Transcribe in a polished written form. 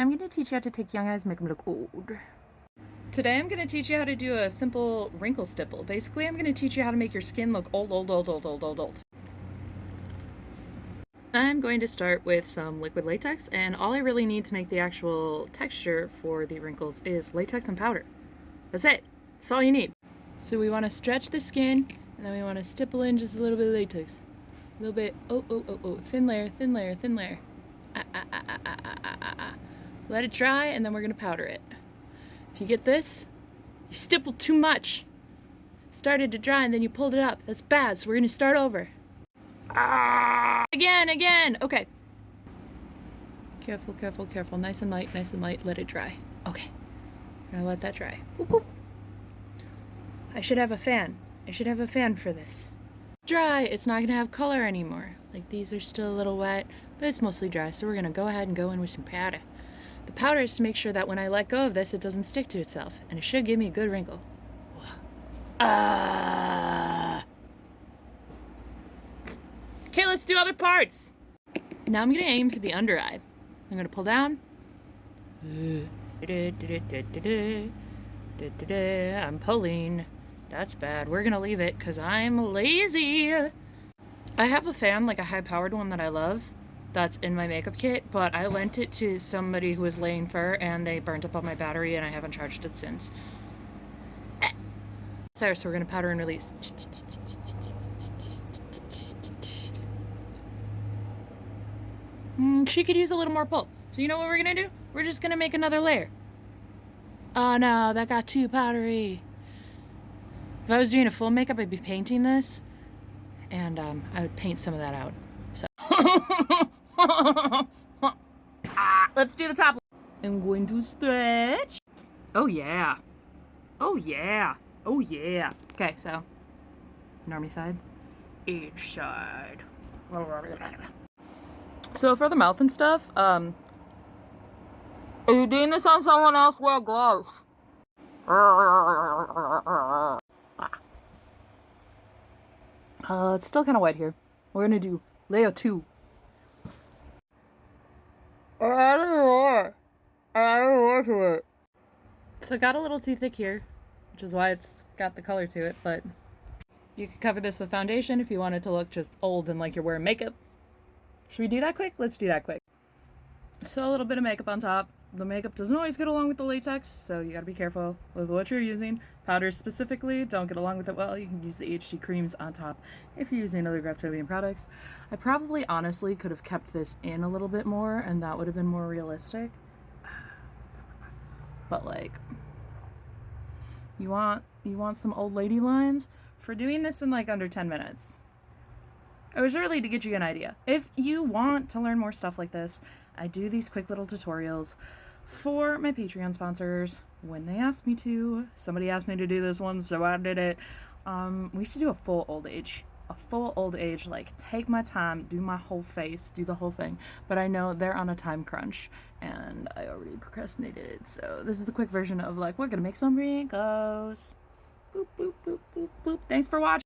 I'm going to teach you how to take young eyes and make them look old. Today I'm going to teach you how to do a simple wrinkle stipple. Basically, I'm going to teach you how to make your skin look old. I'm going to start with some liquid latex, and all I really need to make the actual texture for the wrinkles is latex and powder. That's it. That's all you need. So we want to stretch the skin, and then we want to stipple in just a little bit of latex. A little bit, thin layer. Let it dry, and then we're going to powder it. If you get this, you stippled too much. Started to dry, and then you pulled it up. That's bad, so we're going to start over. Again. Okay. Careful. Nice and light. Let it dry. Okay. I'm gonna let that dry. Boop. I should have a fan. For this. It's dry. It's not gonna have color anymore. Like, these are still a little wet, but it's mostly dry, so we're gonna go ahead and go in with some powder. The powder is to make sure that when I let go of this, it doesn't stick to itself, and it should give me a good wrinkle. Okay, let's do other parts. Now I'm gonna aim for the under eye. I'm gonna pull down. I'm pulling. That's bad. We're gonna leave it because I'm lazy. I have a fan, like a high-powered one that I love, that's in my makeup kit, but I lent it to somebody who was laying fur, and they burnt up all my battery, and I haven't charged it since. There, so we're gonna powder and release. She could use a little more pull. So you know what we're gonna do? We're just gonna make another layer. Oh no, that got too powdery. If I was doing a full makeup, I'd be painting this, and I would paint some of that out. So let's do the top. I'm going to stretch. Oh yeah. Okay, so normie side, edge side. So for the mouth and stuff, are you doing this on someone else? Wear gloves. It's still kind of wet here. We're gonna do layer 2. Add more to it. So it got a little too thick here, which is why it's got the color to it, but you could cover this with foundation if you want it to look just old and like you're wearing makeup. Should we do that quick? Let's do that quick. So a little bit of makeup on top. The makeup doesn't always get along with the latex, so you gotta be careful with what you're using. Powders specifically don't get along with it well. You can use the HD creams on top if you're using other Graftobian products. I probably honestly could have kept this in a little bit more, and that would have been more realistic. But like, you want some old lady lines? For doing this in like under 10 minutes. It was really to get you an idea. If you want to learn more stuff like this, I do these quick little tutorials for my Patreon sponsors when they ask me to. Somebody asked me to do this one, so I did it. We should do a full old age. Like, take my time, do my whole face, do the whole thing. But I know they're on a time crunch, and I already procrastinated. So this is the quick version of like, we're gonna make some wrinkles. Boop. Thanks for watching.